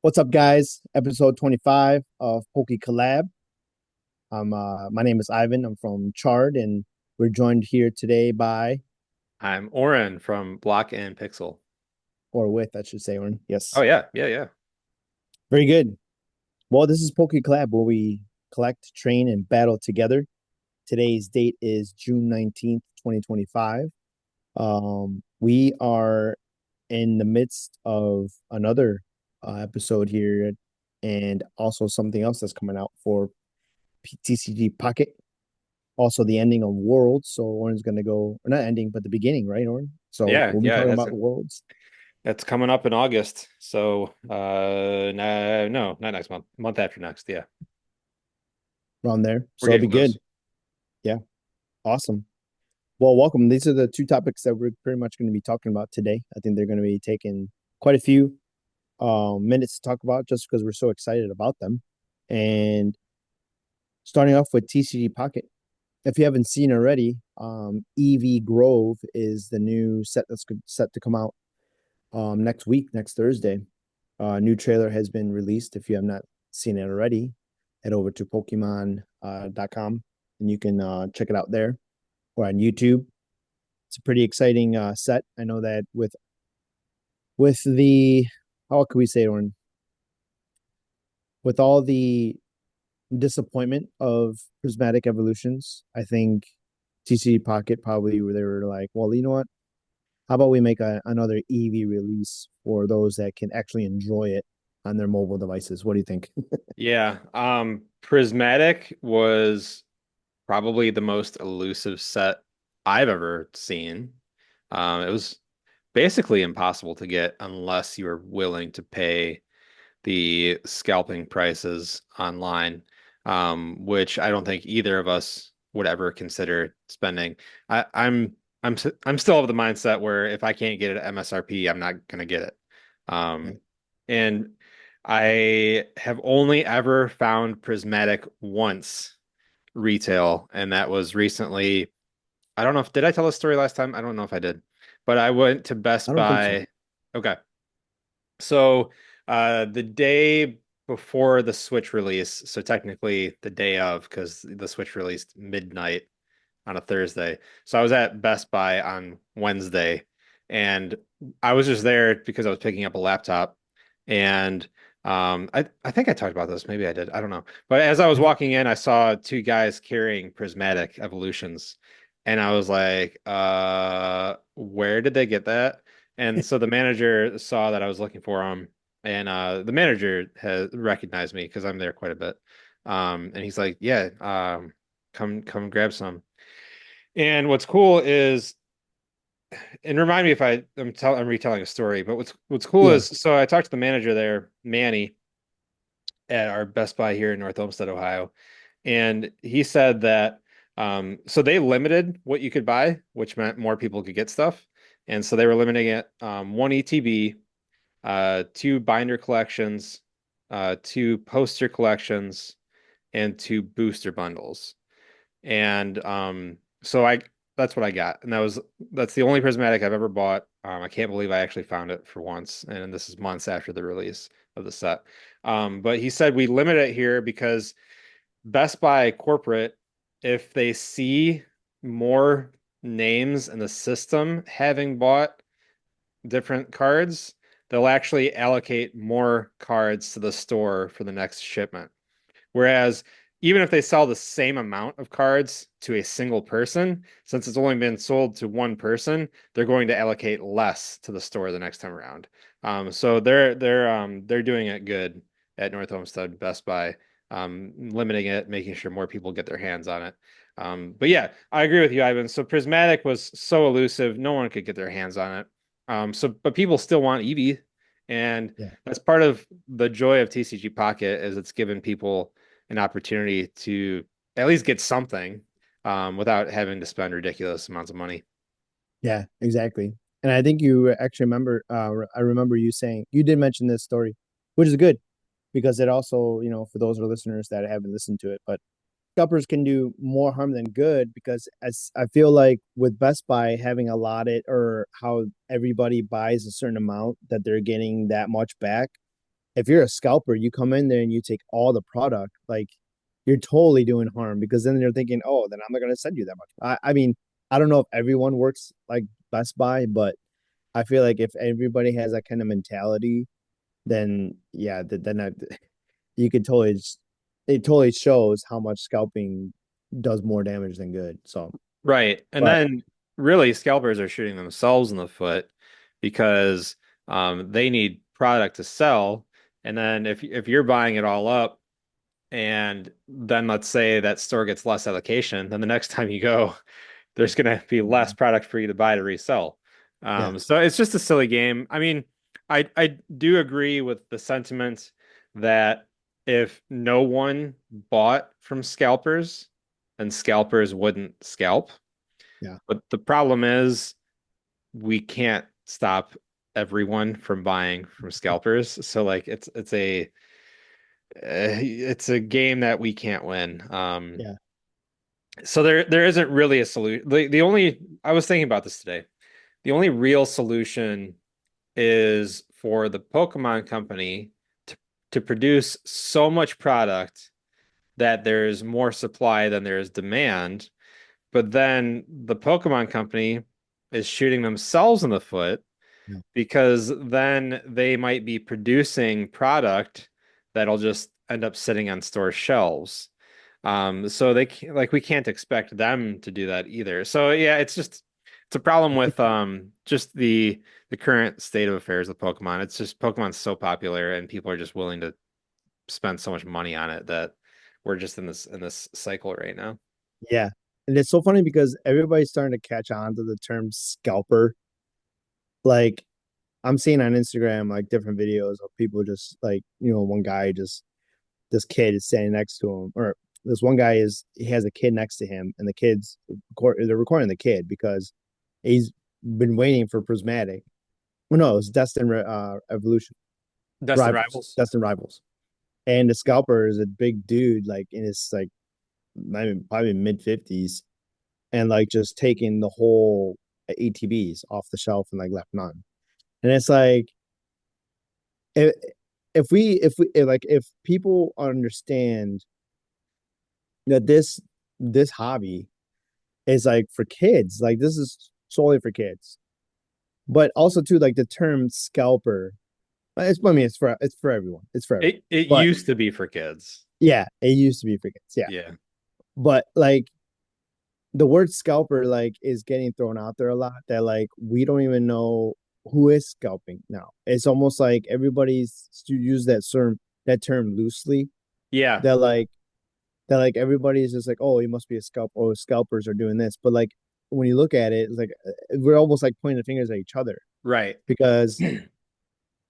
What's up, guys? Episode 25 of Poké Collab. My name is Ivan. I'm from Chard, and we're joined here today by, I'm Orin from Block and Pixel. or with, I should say, Orin. Oh Yes. yeah, yeah, yeah. Very good. Well, this is Poké Collab where we collect, train, and battle together. Today's date is June 19th, 2025. We are in the midst of another episode here, and also something else that's coming out for TCG Pocket. Also the ending of Worlds. So Orin's gonna go, or not ending, but the beginning, right, Orin? So Yeah, we'll be yeah, it talking has about Worlds it's coming up in August. So no, no, not next month. Month after next, yeah. around there. We're So it'll be getting good. close. Yeah, awesome. Well, welcome. These are the two topics that we're pretty much going to be talking about today. I think they're going to be taking quite a few minutes to talk about just because we're so excited about them. And starting off with TCG Pocket. If you haven't seen already, Eevee Grove is the new set that's set to come out next week, next Thursday. New trailer has been released. If you have not seen it already, head over to Pokemon.com and you can check it out there or on YouTube. It's a pretty exciting set. I know that with the how can we say it, Orin? With all the disappointment of prismatic evolutions, I think TCG Pocket probably they were like, well, you know what? How about we make another Eevee release for those that can actually enjoy it on their mobile devices? What do you think? Yeah. Prismatic was probably the most elusive set I've ever seen. It was basically impossible to get unless you were willing to pay the scalping prices online, which I don't think either of us would ever consider spending. I'm still of the mindset where if I can't get it at MSRP, I'm not gonna get it. Um, Yeah. and I have only ever found Prismatic once retail, and that was recently. I don't know if did I tell this story last time? I don't know if I did, but I went to I Best don't think so. Buy. Okay. So the day before the Switch release, so technically the day of, because the Switch released midnight on a Thursday. So I was at Best Buy on Wednesday, and I was just there because I was picking up a laptop. And I think I talked about this. Maybe I did. I don't know. But as I was I think walking in, I saw two guys carrying prismatic evolutions. And I was like, where did they get that? And so the manager saw that I was looking for them, and the manager has recognized me because I'm there quite a bit. And he's like, "Yeah, come grab some." And what's cool is, and remind me if I'm retelling a story, but what's cool yeah. is, so I talked to the manager there, Manny, at our Best Buy here in North Olmsted, Ohio, and he said that so they limited what you could buy, which meant more people could get stuff, and so they were limiting it one ETB, two binder collections, two poster collections, and two booster bundles. And so I that's what I got. And that's the only prismatic I've ever bought. I can't believe I actually found it for once. And this is months after the release of the set. But he said we limit it here because Best Buy corporate, if they see more names in the system having bought different cards, they'll actually allocate more cards to the store for the next shipment. Whereas even if they sell the same amount of cards to a single person, since it's only been sold to one person, they're going to allocate less to the store the next time around. So they're doing it good at North Homestead Best Buy, limiting it, making sure more people get their hands on it. But yeah, I agree with you, Ivan. So Prismatic was so elusive, no one could get their hands on it. But people still want Eevee, and Yeah. that's part of the joy of TCG Pocket is it's given people an opportunity to at least get something without having to spend ridiculous amounts of money. Yeah, exactly. And I think you actually remember, I remember you saying, you did mention this story, which is good because it also, for those of our listeners that haven't listened to it, but scalpers can do more harm than good because as I feel like with Best Buy having allotted or how everybody buys a certain amount that they're getting that much back, if you're a scalper, you come in there and you take all the product, like you're totally doing harm because then they're thinking, oh, then I'm not gonna send you that much. I mean, I don't know if everyone works like Best Buy, but I feel like if everybody has that kind of mentality, then yeah, then you could totally it totally shows how much scalping does more damage than good. So, Right. And but then really scalpers are shooting themselves in the foot because they need product to sell. And then if you're buying it all up and then let's say that store gets less allocation, then the next time you go, there's going to be less product for you to buy to resell. yeah, So it's just a silly game. I mean, I do agree with the sentiment that if no one bought from scalpers, then scalpers wouldn't scalp. yeah. But the problem is we can't stop everyone from buying from scalpers. So like it's a game that we can't win. Yeah. So there isn't really a solution. The only I was thinking about this today. The only real solution is for the Pokemon Company to produce so much product that there's more supply than there is demand. But then the Pokemon Company is shooting themselves in the foot Yeah. because then they might be producing product that'll just end up sitting on store shelves. So they can't, like we can't expect them to do that either. So yeah, it's a problem with just the current state of affairs of Pokemon. It's just Pokemon's so popular and people are just willing to spend so much money on it that we're just in this cycle right now. Yeah. And it's so funny because everybody's starting to catch on to the term scalper. Like I'm seeing on Instagram like different videos of people just like, one guy just this kid is standing next to him, or this one guy is he has a kid next to him, and the kids they're recording the kid because he's been waiting for Prismatic. Well, no, it's Destined Evolution Destin Rivals, Rivals. Destined Rivals, and the scalper is a big dude, like in his like maybe probably mid 50s, and like just taking the whole ATBs off the shelf and like left none. And it's like if if people understand that this hobby is like for kids, like this is solely for kids, but also too like the term scalper. I mean, it's for everyone. It's for everyone. It But used to be for kids. yeah, it used to be for kids. Yeah, Yeah. but like the word scalper like is getting thrown out there a lot. That like we don't even know who is scalping now. It's almost like everybody's to use that term loosely. Yeah. That like everybody's just like, oh, you must be a scalp. Oh, scalpers are doing this. But like when you look at it, it's like we're almost like pointing the fingers at each other Right. because you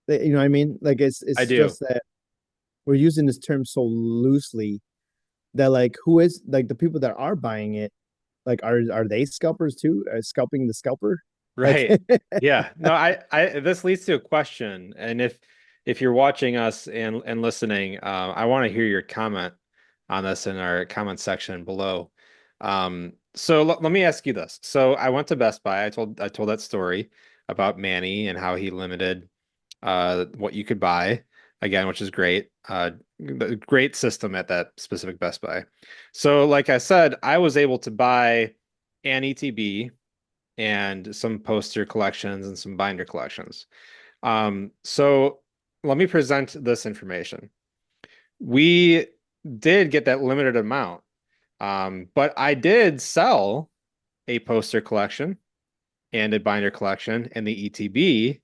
know what I mean. Like I it's do. just that we're using this term so loosely that like who is like the people that are buying it, like are they scalpers too? Scalping the scalper? Like Right. Yeah. No, I this leads to a question. And if you're watching us and listening, I want to hear your comment on this in our comment section below. So let me ask you this. So I went to Best Buy. I told that story about Manny and how he limited what you could buy again, which is great. The great system at that specific Best Buy. So like I said, I was able to buy an ETB and some poster collections and some binder collections. So let me present this information. We did get that limited amount, but I did sell a poster collection and a binder collection and the ETB,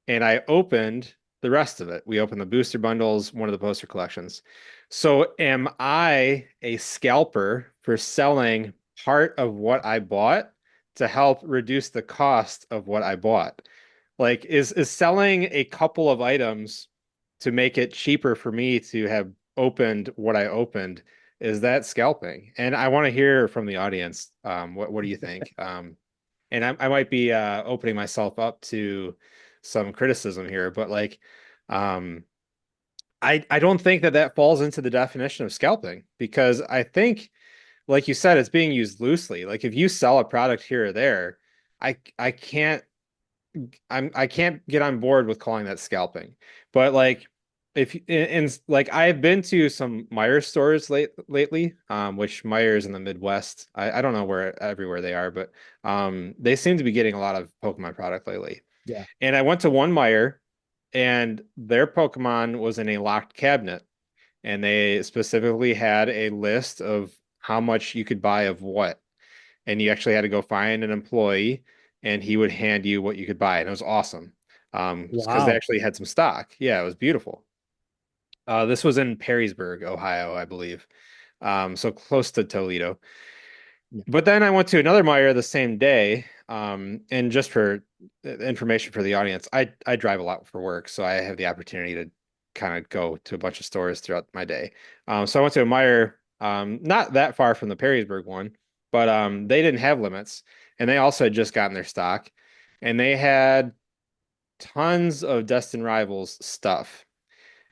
and I opened the rest of it. We opened the booster bundles, one of the poster collections. So am I a scalper for selling part of what I bought to help reduce the cost of what I bought? Like is selling a couple of items to make it cheaper for me to have opened what I opened, is that scalping? And I want to hear from the audience. What do you think? And I might be opening myself up to some criticism here, but like, um, I don't think that that falls into the definition of scalping because I think, like you said, it's being used loosely. Like if you sell a product here or there, I can't I can't get on board with calling that scalping. But like if like I've been to some Myers stores lately, which Myers in the Midwest, I don't know where everywhere they are, but they seem to be getting a lot of Pokemon product lately. Yeah. And I went to one Meijer and their Pokemon was in a locked cabinet, and they specifically had a list of how much you could buy of what. And you actually had to go find an employee and he would hand you what you could buy. And it was awesome. Because they Wow. actually had some stock. Yeah, it was beautiful. This was in Perrysburg, Ohio, I believe. So close to Toledo. Yeah. But then I went to another Meijer the same day. And just for information for the audience, I drive a lot for work, so I have the opportunity to kind of go to a bunch of stores throughout my day. So I went to a Meijer, not that far from the Perrysburg one, but they didn't have limits, and they also had just gotten their stock, and they had tons of Destined Rivals stuff.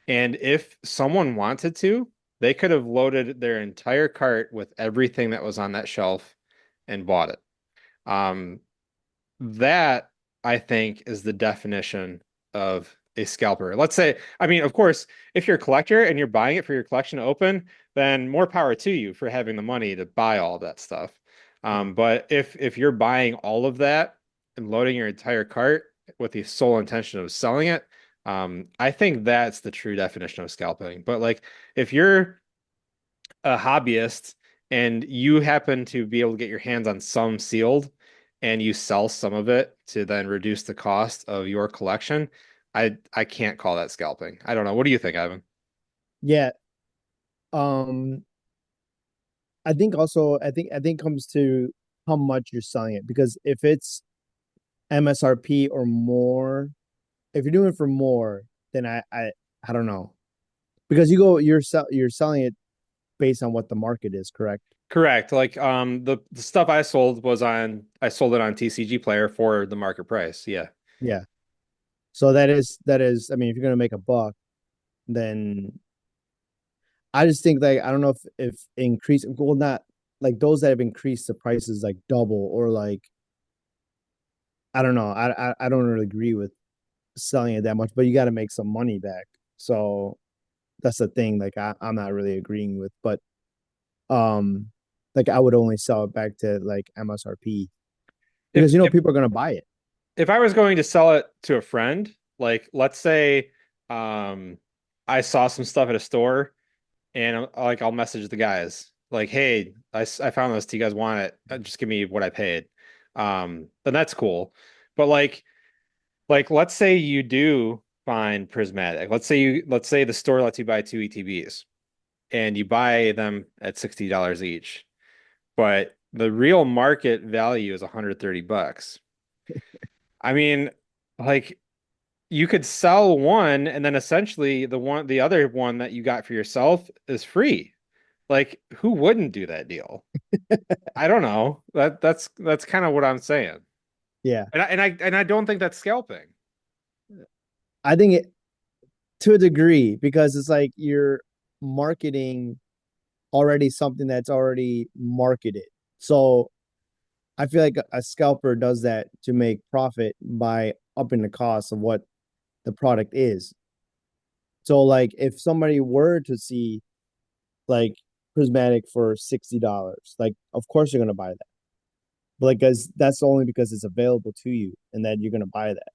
And if someone wanted to, they could have loaded their entire cart with everything that was on that shelf and bought it. Um, that I think is the definition of a scalper. Let's say, I mean, of course, if you're a collector and you're buying it for your collection to open, then more power to you for having the money to buy all that stuff. Yeah. But if you're buying all of that and loading your entire cart with the sole intention of selling it, I think that's the true definition of scalping. But like, if you're a hobbyist and you happen to be able to get your hands on some sealed and you sell some of it to then reduce the cost of your collection, I can't call that scalping. I don't know. What do you think, Ivan? Yeah. Um, I think comes to how much you're selling it because if it's MSRP or more, if you're doing it for more, then I don't know. Because you're selling it based on what the market is, correct? Correct. Like the stuff I sold was on I sold it on TCG Player for the market price. Yeah. Yeah. So that is I mean if you're gonna make a buck, then I just think like I don't know if increase well not like those that have increased the prices like double or like I don't know. I don't really agree with selling it that much, but you got to make some money back. So that's the thing. Like I'm not really agreeing with, but um, like I would only sell it back to like MSRP because If you know if people are gonna buy it. if I was going to sell it to a friend, like let's say um I saw some stuff at a store and like I'll message the guys like, "Hey, I found this. Do you guys want it? Just give me what I paid." Then that's cool. But like let's say you do find prismatic. Let's say the store lets you buy two ETBs and you buy them at $60 each, but the real market value is $130. I mean, like you could sell one and then essentially the other one that you got for yourself is free. Like who wouldn't do that deal? I don't know. That's kind of what I'm saying. Yeah, And I don't think that's scalping. I think it to a degree because it's like you're marketing already something that's already marketed. So I feel like a scalper does that to make profit by upping the cost of what the product is. So like if somebody were to see like prismatic for $60, like of course you're gonna buy that. But like because that's only because it's available to you and that you're gonna buy that.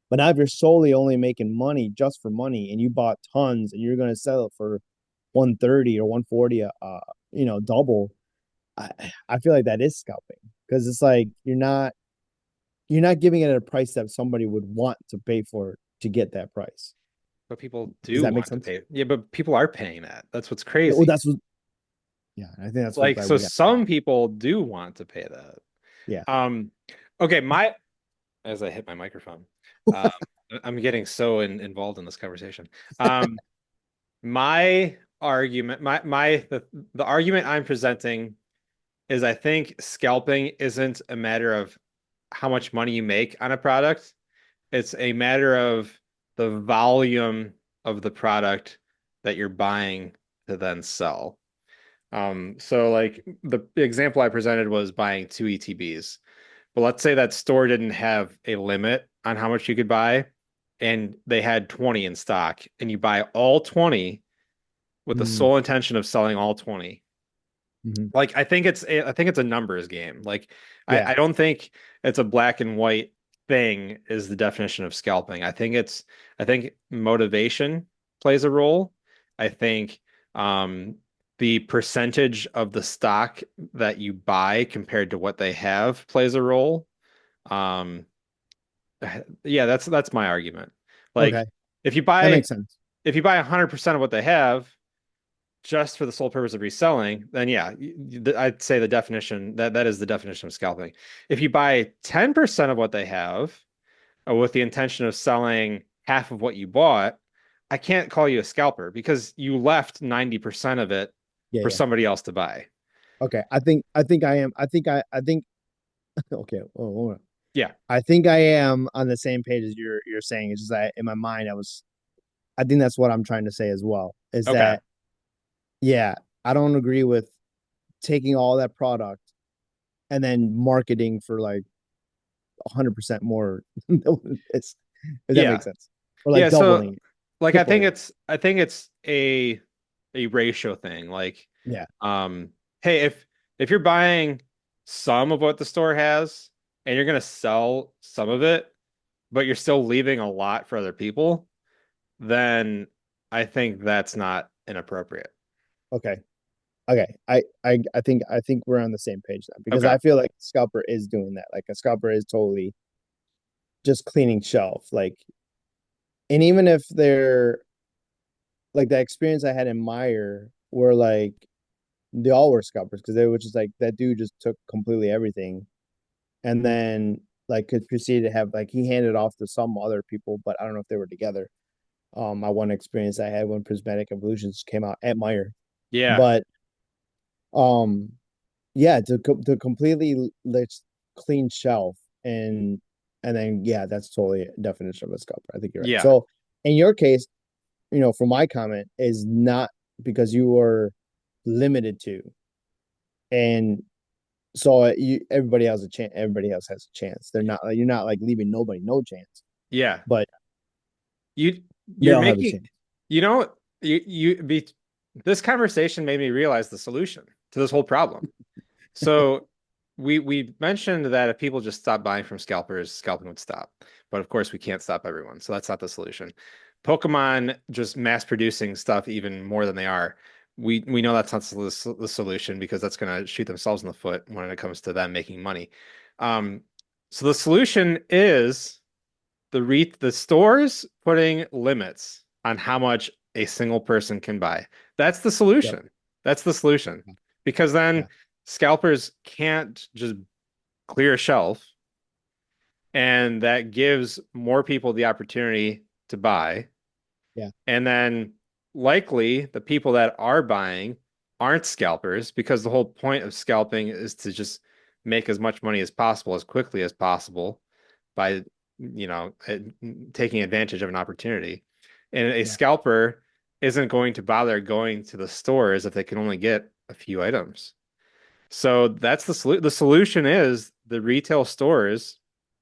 But now if you're solely only making money just for money and you bought tons and you're gonna sell it for 130 or 140 double, I, I feel like that is scalping because it's like you're not giving it at a price that somebody would want to pay for to get that price. But people Does do that make want to sense? pay. Yeah, but people are paying that. That's what's Yeah, well, crazy. that's what. Yeah, I think that's what Like, like so we got. some people do want to pay that. Yeah, Um, okay, my as I hit my microphone, um, I'm getting so involved in this conversation. My argument, the argument I'm presenting is I think scalping isn't a matter of how much money you make on a product. It's a matter of the volume of the product that you're buying to then sell. So like the example I presented was buying two ETBs. But let's say that store didn't have a limit on how much you could buy. and they had 20 in stock, and you buy all 20 with the Mm, sole intention of selling all 20. hmm. Like I think it's a numbers game. Like Yeah. I don't think it's a black and white thing is the definition of scalping. I think motivation plays a role. I think the percentage of the stock that you buy compared to what they have plays a role. Um yeah, that's my argument. Okay. Like if you That buy makes sense. if you buy 100% of what they have, just for the sole purpose of reselling, then yeah, I'd say the definition that is the definition of scalping. If you buy 10% of what they have with the intention of selling half of what you bought, I can't call you a scalper because you left 90% of it Yeah, for yeah. somebody else to buy. Okay. I am. I think okay. Hold on. Yeah. I think I am on the same page as you're saying. It's just that in my mind I think that's what I'm trying to say as well. Is Okay. that yeah, I don't agree with taking all that product and then marketing for like 100% more. It's if that Yeah. makes sense. Or like Yeah, so doubling it, like tripling it. I think it's a ratio thing. Like Yeah. um hey, if you're buying some of what the store has and you're gonna sell some of it, but you're still leaving a lot for other people, then I think that's not inappropriate. Okay. Okay. I think we're on the same page then because Okay. I feel like Scalper is doing that. Like a Scalper is totally just cleaning shelf. Like, and even if they're like the experience I had in Meyer where like they all were Scalpers because they were just like that dude just took completely everything and then like could proceed to have like he handed off to some other people, but I don't know if they were together. My one experience I had when Prismatic Evolutions came out at Meyer. Yeah. But um yeah, to completely let's clean shelf and then yeah, that's totally a definition of a scalper. I think you're right. Yeah. So in your case, you know, for my comment is not because you were limited to, and so you everybody has a chance. Everybody else has a chance. They're not you're not like leaving nobody no chance, Yeah. but You they you're all have a making chance. you know you be this conversation made me realize the solution to this whole problem. So we mentioned that if people just stopped buying from scalpers, scalping would stop. But of course, we can't stop everyone, so that's not the solution. Pokemon just mass producing stuff even more than they are. We know that's not the solution because that's going to shoot themselves in the foot when it comes to them making money. Um, so the solution is the stores putting limits on how much a single person can buy. That's the Yep. solution. That's the solution. Because Yeah. then scalpers can't just clear a shelf, and that gives more people the opportunity to buy. Yeah. And then likely the people that are buying aren't scalpers because the whole point of scalping is to just make as much money as possible as quickly as possible by, taking advantage of an opportunity. And a Yeah. scalper isn't going to bother going to the stores if they can only get a few items. So that's the solution is the retail stores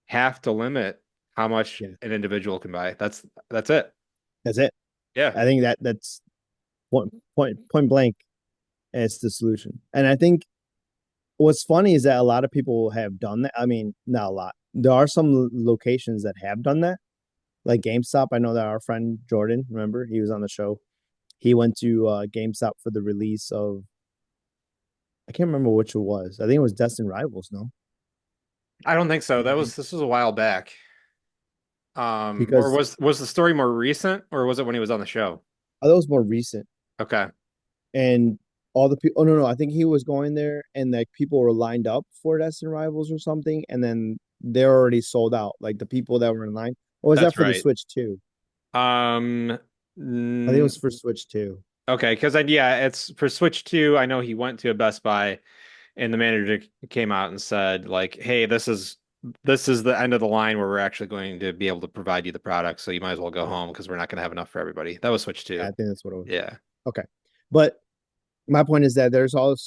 have to limit how much Yeah. an individual can buy. That's it. That's it. Yeah. I think that's point blank. It's the solution. And I think what's funny is that a lot of people have done that. I mean, not a lot. There are some locations that have done that, like GameStop. I know that our friend Jordan, remember, he was on the show. He went to GameStop for the release of I can't remember which it was. I think it was Destined Rivals, no? I don't think so. This was a while back. Or Because was the story more recent, or was it when he was on the show? that was more recent. Okay. And all the people, oh no, I think he was going there and like people were lined up for Destined Rivals or something. And then they're already sold out. Like the people that were in line. Or was that That's for the right. Switch too? Um, I think it mm, was for Switch too. okay, because yeah, it's for Switch 2. I know he went to a Best Buy and the manager came out and said, like, hey, this is the end of the line where we're actually going to be able to provide you the product, so you might as well go Yeah. home because we're not going to have enough for everybody. That was Switch Yeah, 2. I think that's what it was. Yeah. Okay. But my point is that there's have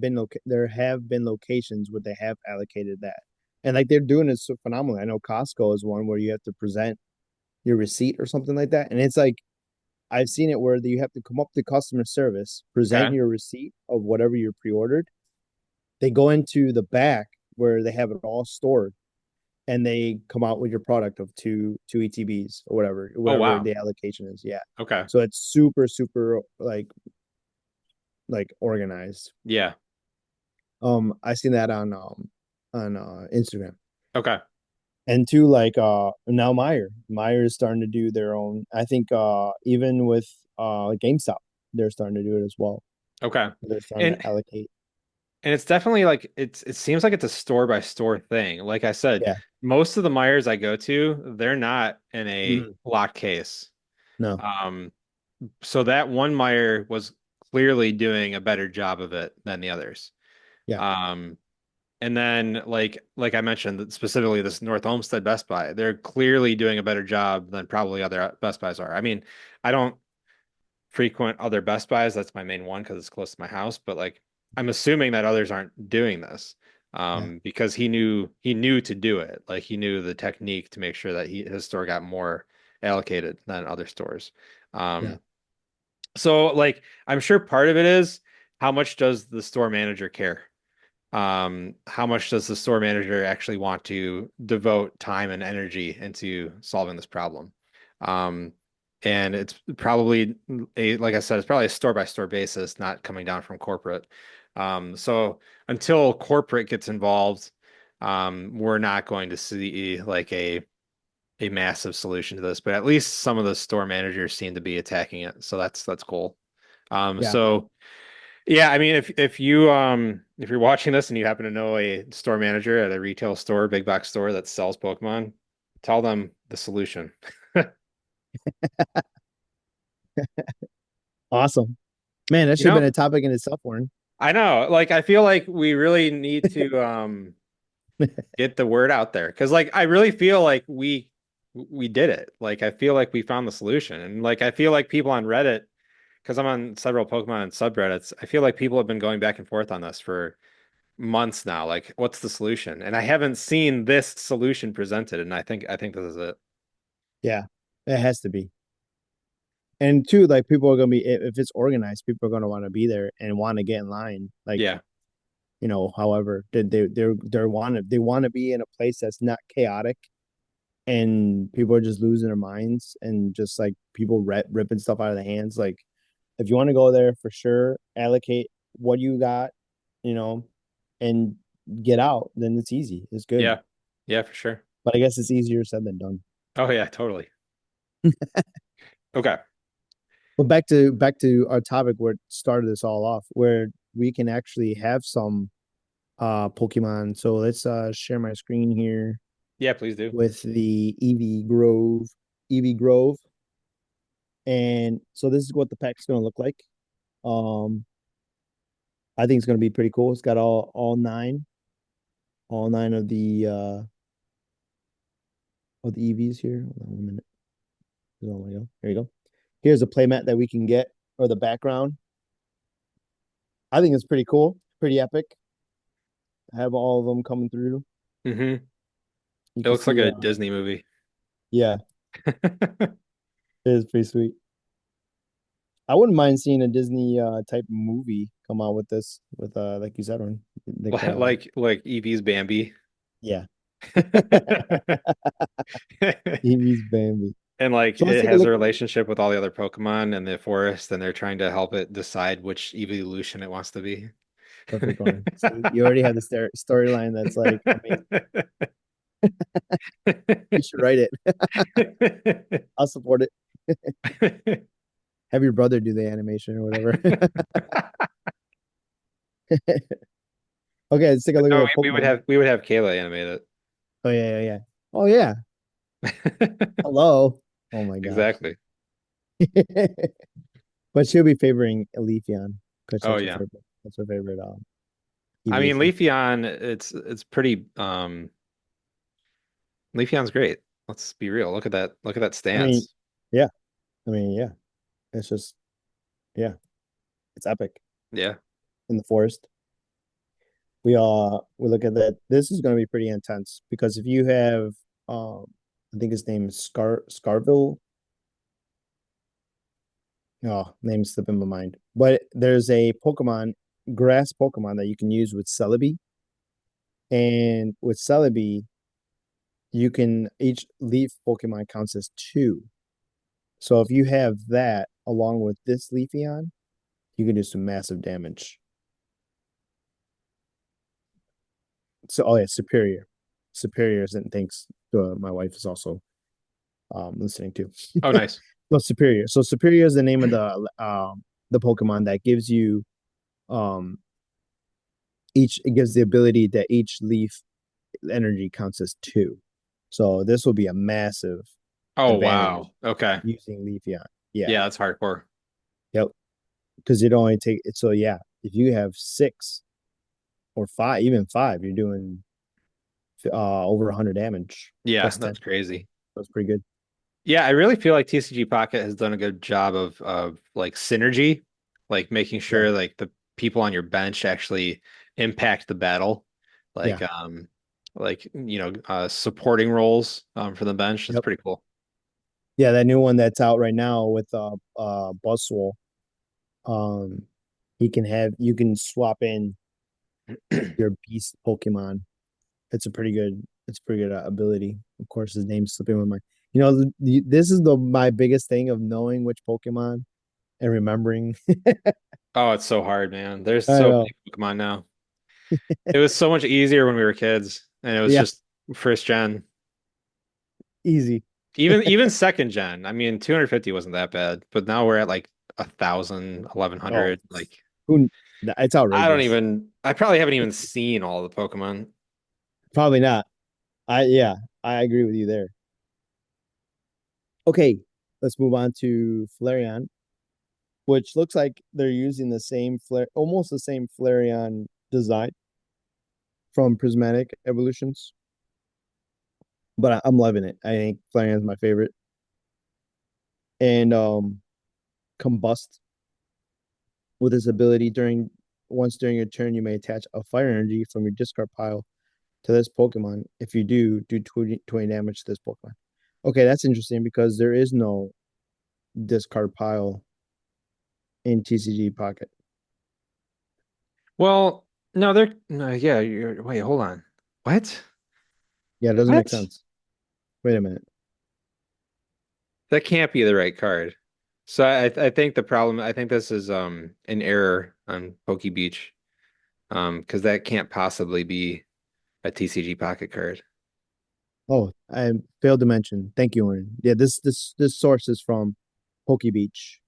been there have been locations where they have allocated that. And like they're doing it so phenomenally. I know Costco is one where you have to present your receipt or something like that. And it's like I've seen it where you have to come up to customer service, present Okay. your receipt of whatever you pre-ordered. They go into the back where they have it all stored and they come out with your product of two ETBs or Oh whatever wow. the allocation is. Yeah. Okay. So it's super, super like organized. Yeah. I seen that on Instagram. Okay. And two, like now Meyer is starting to do their own. I think even with GameStop, they're starting to do it as well. Okay. They're starting And to allocate. and it's definitely like it seems like it's a store by store thing. Like I said, Yeah. most of the Myers I go to, they're not in a Mm, locked case. no. Um, so that one Meyer was clearly doing a better job of it than the others. Yeah. Um, and then like I mentioned, specifically this North Olmsted Best Buy, they're clearly doing a better job than probably other Best Buys are. I mean, I don't frequent other Best Buys. That's my main one because it's close to my house. But like, I'm assuming that others aren't doing this, Yeah. because he knew to do it. Like he knew the technique to make sure that his store got more allocated than other stores. Yeah. Um, so like, I'm sure part of it is how much does the store manager care? How much does the store manager actually want to devote time and energy into solving this problem? Um, and it's probably like I said, it's probably a store by store basis, not coming down from corporate. So until corporate gets involved, we're not going to see like a massive solution to this, but at least some of the store managers seem to be attacking it. So that's cool. Yeah. So yeah, I mean, if you're watching this and you happen to know a store manager at a retail store, big box store that sells Pokemon, tell them the solution. Awesome. Man, that You should have been know, a topic in itself, Warren. I know, like I feel like we really need to get the word out there because like I really feel like we did it. Like I feel like we found the solution. And like I feel like people on Reddit, because I'm on several Pokemon subreddits, I feel like people have been going back and forth on this for months now. Like, what's the solution? And I haven't seen this solution presented, and I think this is it. Yeah. It has to be. And two, like people are gonna be if it's organized, people are gonna want to be there and want to get in line. Like, Yeah, however, they want to be in a place that's not chaotic and people are just losing their minds and just like people ripping stuff out of the hands. Like, if you want to go there for sure, allocate what you got, you know, and get out, then it's easy. It's good. yeah, yeah, for sure. But I guess it's easier said than done. Oh yeah, totally. Okay. But back to our topic where it started this all off, where we can actually have some Pokemon. So let's share my screen here Yeah, please do. with the Eevee Grove. And so this is what the pack's gonna look like. Um I think it's gonna be pretty cool. It's got all nine of the EVs here. Hold on 1 minute. Oh my god. Here you go. Here's a playmat that we can get or the background. I think it's pretty cool, pretty epic. Have all of them coming through. Hmm. You It can looks like see a Disney movie. yeah, it is pretty sweet. I wouldn't mind seeing a Disney type movie come out with this with like you said one. Like Like Eevee's Bambi. yeah. Eevee's Bambi. And like So let's it take a has a look. relationship with all the other Pokemon in the forest, and they're trying to help it decide which evolution it wants to be. Perfect one. See, you already have the storyline that's like amazing. You should write it. I'll support it. Have your brother do the animation or whatever. Okay, let's take a look at No, the we would Pokemon. have Kayla animate Oh yeah, yeah, yeah. Oh yeah. it. Hello. Oh my gosh. Exactly. But she'll be favoring Leafeon because Oh that's her yeah. favorite. That's her favorite I mean, evolution. Leafeon, it's pretty Leafeon's great. Let's be real. Look at that. Look at that I mean, stance. yeah. I mean, yeah. It's just yeah. It's epic Yeah. in the forest. we look at that. This is going to be pretty intense because if you have I think his name is Scarville. Oh, name's slipping my mind. But there's a Pokemon, grass Pokemon that you can use with Celebi. And with Celebi, you can each leaf Pokemon counts as two. So if you have that along with this Leafeon, you can do some massive damage. So oh yeah, Superior. Superior and thanks to my wife is also listening to. Oh, nice. No, Superior. So Superior is the name of the Pokemon that gives you um each it gives the ability that each leaf energy counts as two. So this will be a massive Oh, advantage wow. Okay. using Leafeon. Yeah. Yeah, that's hardcore. Yep. Because it only take it. So yeah, if you have six or five, even five, you're doing over 100 damage Yeah, plus 10. that's crazy. That's pretty good. Yeah, I really feel like TCG Pocket has done a good job of like synergy, like making Yeah. sure like the people on your bench actually impact the battle, Yeah. like supporting roles for the bench. That's Yep. pretty cool. Yeah, that new one that's out right now with Buzzwole, um he can have you can swap in your beast Pokemon. It's a pretty good ability. Of course, his name's slipping my mind. You know, this is the my biggest thing of knowing which Pokemon and remembering. Oh, it's so hard, man. There's I so know. many Pokemon now. It was so much easier when we were kids, and it was Yeah, just first gen. easy. Even second gen. I mean, 250 wasn't that bad, but now we're at like 1,000, Oh, 1,100. Like who it's I don't outrageous. even I probably haven't even seen all the Pokemon. Probably not. Yeah, I agree with you there. Okay, let's move on to Flareon, which looks like they're using the same almost the same Flareon design from Prismatic Evolutions. But I'm loving it. I think Flareon's my favorite. And Combust with his ability during your turn, you may attach a fire energy from your discard pile to this Pokemon. If you do 20 damage to this Pokemon. Okay, that's interesting because there is no discard pile in TCG Pocket. Well, no, they're no, yeah, wait, hold on. What? Yeah, it doesn't make What? sense. Wait a minute. That can't be the right card. So I think the problem I think this is an error on Poke Beach. Because that can't possibly be a TCG Pocket card. Oh, I failed to mention. Thank you, Orin. Yeah, this source is from Poke Beach,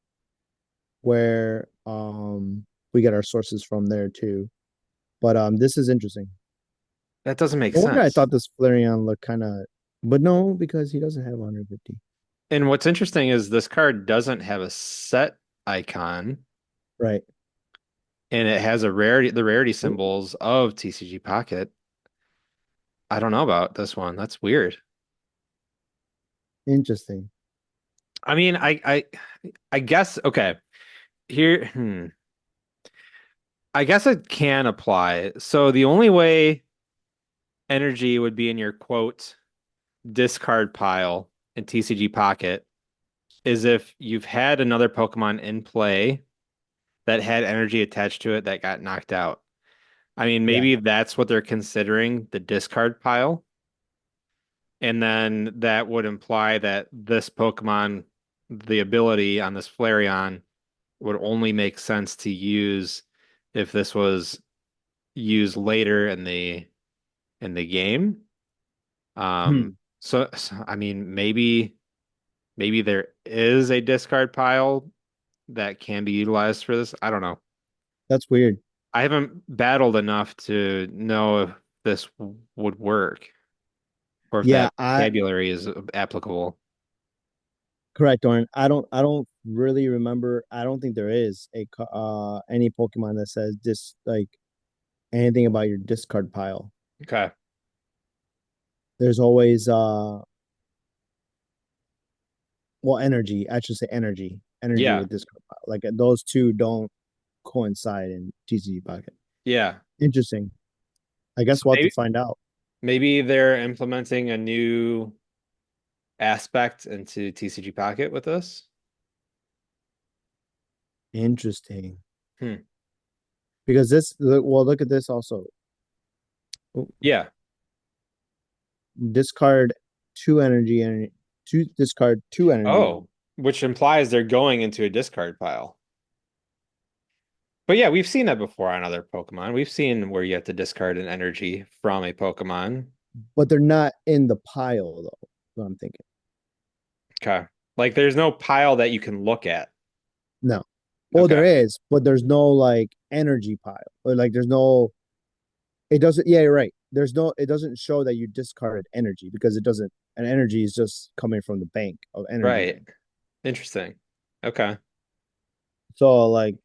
where we get our sources from there too. But this is interesting. That doesn't make No wonder I sense. thought this Flareon looked kind of, but no, because he doesn't have 150. And what's interesting is this card doesn't have a set icon, Right. and it has a rarity, the rarity Oh, symbols of TCG Pocket. I don't know about this one. That's weird. interesting. I mean, I guess okay. Here, I guess it can apply. So the only way energy would be in your quote discard pile in TCG Pocket is if you've had another Pokemon in play that had energy attached to it that got knocked out. I mean, Yeah. maybe that's what they're considering the discard pile. And then that would imply that this Pokemon, the ability on this Flareon, would only make sense to use if this was used later in the game. Hmm. I mean, maybe there is a discard pile that can be utilized for this. I don't know. That's weird. I haven't battled enough to know if this would work or if Yeah, that vocabulary is applicable. correct, Orin. I don't really remember. I don't think there is any Pokemon that says this like anything about your discard pile. Okay. There's always well energy. I should say energy. Energy Yeah. with discard pile. Like those two don't coincide in TCG Pocket. Yeah. Interesting. I guess So we'll have to maybe find out. maybe they're implementing a new aspect into TCG Pocket with this. Interesting. Hmm. Because well, look at this also. Oh, Yeah. discard two energy and two discard two energy. Oh, which implies they're going into a discard pile. But yeah, we've seen that before on other Pokemon. We've seen where you have to discard an energy from a Pokemon. But they're not in the pile though. What I'm thinking. Okay. Like there's no pile that you can look at. No. Well, there Okay. is, but there's no like energy pile. Or like there's no it doesn't yeah, you're right. There's no it doesn't show that you discarded energy because it doesn't an energy is just coming from the bank of energy Right. then. Interesting. Okay. So like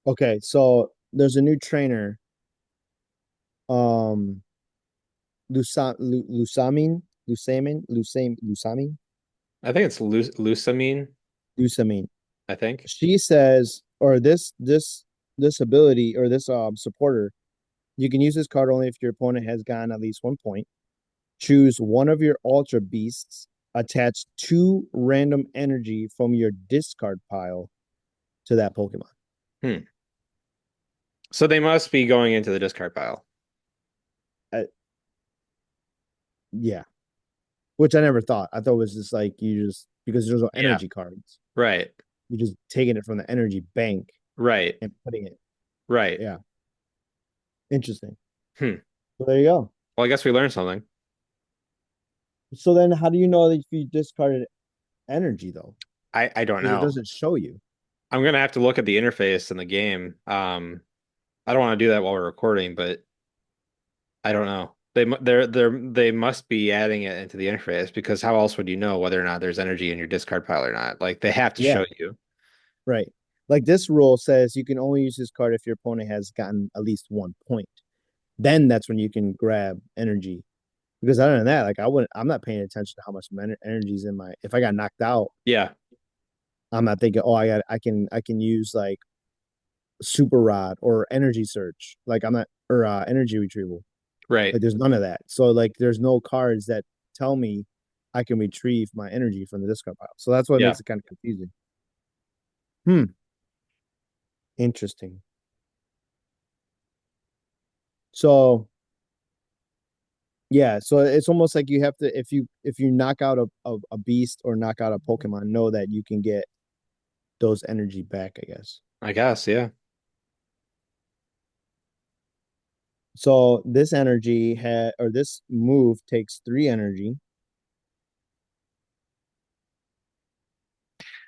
okay, so there's a new trainer, um Lusamine, I think it's Lusamine, Lusamine. I think. She says, or this ability or this supporter, you can use this card only if your opponent has gotten at least 1 point. Choose one of your Ultra Beasts, attach two random energy from your discard pile to that Pokemon. Hmm. So they must be going into the discard pile. Uh, yeah, which I never thought. I thought it was just like you just because there's no Yeah. energy cards, Right. you just taking it from the energy bank Right. and putting it. Right. Yeah, interesting. Hmm. So there you go. Well, I guess we learned something. So then, how do you know that if you discarded energy though? I don't Because it know. doesn't show you. I'm gonna have to look at the interface in the game. I don't want to do that while we're recording, but I don't know. They must be adding it into the interface because how else would you know whether or not there's energy in your discard pile or not? Like they have to Yeah, show you. right. Like this rule says you can only use this card if your opponent has gotten at least 1 point. Then that's when you can grab energy. Because other than that, like I'm not paying attention to how much energy is in my. If I got knocked out, Yeah. I'm not thinking, oh, I can use like super rod or energy search. Like I'm not or energy retrieval. Right. Like there's none of that. So like there's no cards that tell me I can retrieve my energy from the discard pile. So that's what Yeah. makes it kind of confusing. Hmm. Interesting. So yeah, so it's almost like you have to if you knock out a beast or knock out a Pokemon, know that you can get those energy back, I guess. I guess. Yeah. So this energy had or this move takes three energy.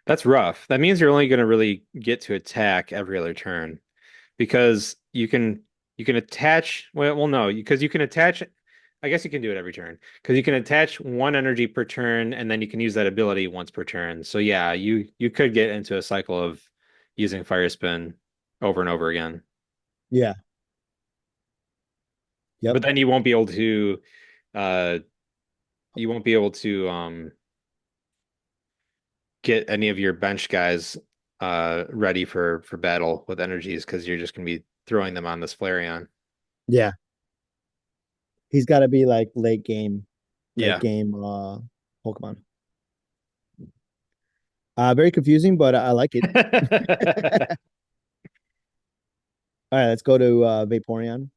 That's rough. That means you're only going to really get to attack every other turn because you can attach well no because you can attach I guess you can do it every turn because you can attach one energy per turn and then you can use that ability once per turn. So yeah, you could get into a cycle of using Fire Spin over and over again. Yeah. But Yep. then uh you won't be able to get any of your bench guys ready for battle with energies because you're just gonna be throwing them on this Flareon. Yeah. He's got to be like late Yeah. game Pokemon. Very confusing, but I like it. All right, let's go to Vaporeon.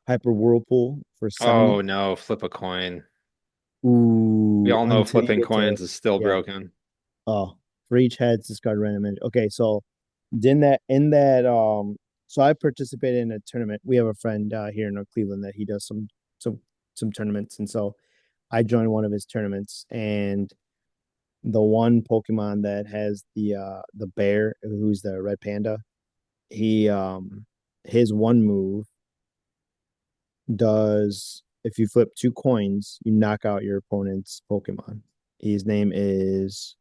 Hyper Whirlpool for 70. Oh no, flip a coin. We Ooh, all know until you flipping get to coins is still yeah. broken. Oh, for each heads, discard random energy. Okay, so in that so I participated in a tournament. We have a friend here in Cleveland that he does some some tournaments, and so I joined one of his tournaments, and the one Pokemon that has the bear, who's the red panda, he his one move does if you flip two coins, you knock out your opponent's Pokemon. His name is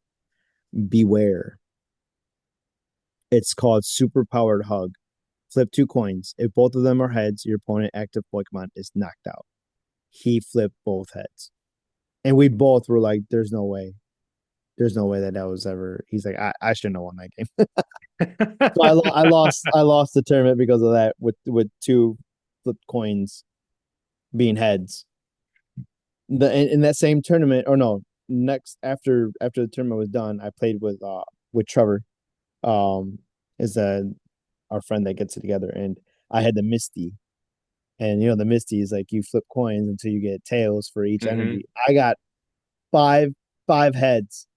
Beware. It's called Super Powered Hug. Flip two coins. If both of them are heads, your opponent active Pokemon is knocked out. He flipped both heads. And we both were like, there's no way. There's no way that that was ever. He's like, I shouldn't have won that game. So I lost the tournament because of that with two flipped coins being heads. In that same tournament, or no, next after the tournament was done, I played with Trevor, um, is our friend that gets it together, and I had the Misty, and you know the Misty is like you flip coins until you get tails for each Hmm. energy. I got five five heads.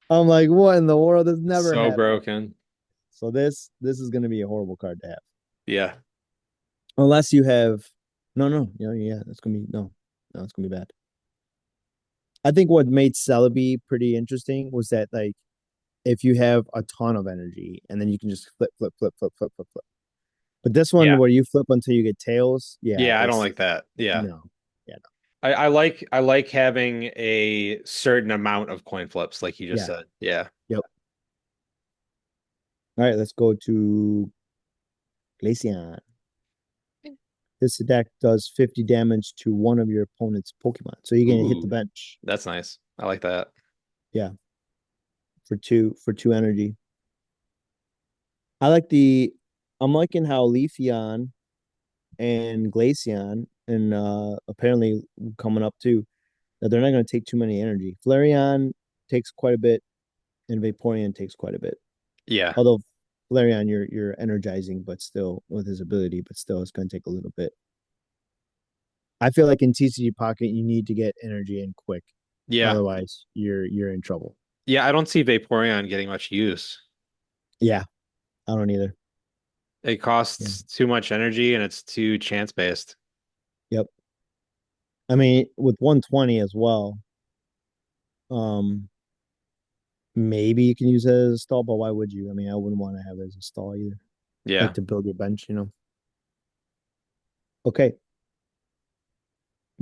I'm like, what in the world? This never So happened. broken. So this is going to be a horrible card to have, Yeah. unless you have. No, no, yeah, that's gonna be no, it's gonna be bad. I think what made Celebi pretty interesting was that like if you have a ton of energy and then you can just flip, flip, flip, flip, flip, flip, flip. But this one Yeah. where you flip until you get tails, yeah, Yeah, I don't it's like that. Yeah. no, yeah, no, I like having a certain amount of coin flips, like you just yeah, said. Yeah. yep. All right, let's go to Glaceon. This attack does 50 damage to one of your opponent's Pokemon. So you're gonna hit the Ooh, bench. that's nice. I like that. Yeah, for two energy. I like the I'm liking how Leafeon and Glaceon and apparently coming up too, that they're not gonna take too many energy. Flareon takes quite a bit and Vaporeon takes quite a bit. Yeah. Although Flareon you're energizing, but still with his ability, but still it's gonna take a little bit. I feel like in TCG Pocket you need to get energy in quick. Yeah. Otherwise you're in trouble. Yeah, I don't see Vaporeon getting much use. Yeah, I don't either. It Yeah. costs too much energy and it's too chance based. Yep. I mean, with 120 as well, um, maybe you can use it as a stall, but why would you? I mean, I wouldn't want to have it as a stall either. Like Yeah. to build your bench. Okay.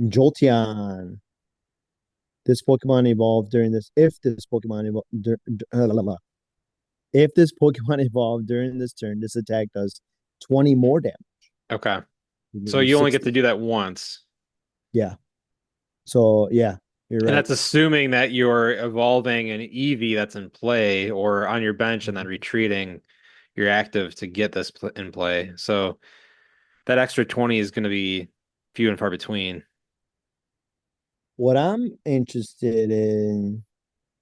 Jolteon. This Pokemon evolved during this. If this Pokemon evolved during this turn, this attack does 20 more damage. Okay. You can So do you only get 60. to do that once. Yeah. So yeah, you're And right. that's assuming that you're evolving an Eevee that's in play or on your bench and then retreating your active to get this in play. So that extra 20 is going to be few and far between. What I'm interested in,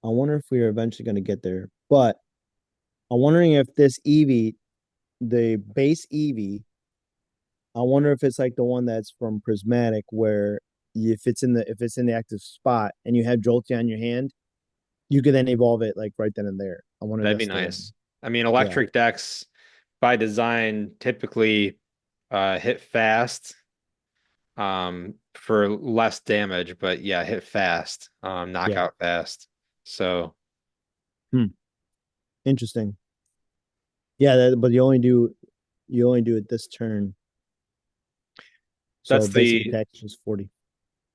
I wonder if we are eventually going to get there, but I'm wondering if this Eevee, the base Eevee, I wonder if it's like the one that's from Prismatic, where if it's in the active spot and you have Jolteon on your hand, you can then evolve it like right then and there. I wonder if That'd be that's the one. nice. I mean, Yeah, electric decks by design typically hit fast for less damage, but yeah, hit fast, knock yeah. out fast. So Hmm. Interesting. Yeah, but you only do it this turn. So that's basic the attack is just 40.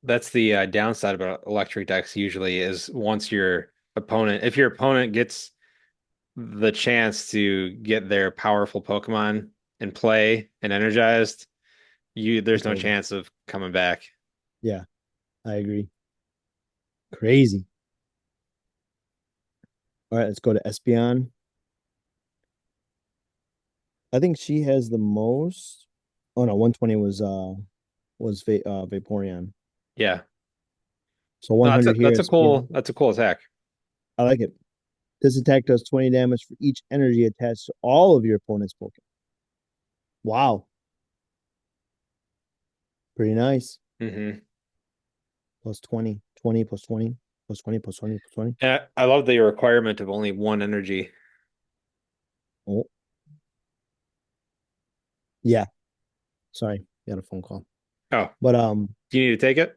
that's the downside about electric decks usually is once your opponent, if your opponent gets the chance to get their powerful Pokemon in play and energized, there's It's no over. chance of coming back. Yeah, I agree. Crazy. All right, let's go to Espeon. I think she has the most. Oh no, 120 was Vaporeon. Yeah. So No, 100 here, Espeon. that's a cool attack. I like it. This attack does 20 damage for each energy attached to all of your opponent's Pokemon. Wow, pretty nice. Hmm. Plus 20, 20 plus 20 plus 20 plus 20 plus 20. And I love the requirement of only one energy. Oh, yeah. Sorry, got a phone call. Oh, But do you need to take it?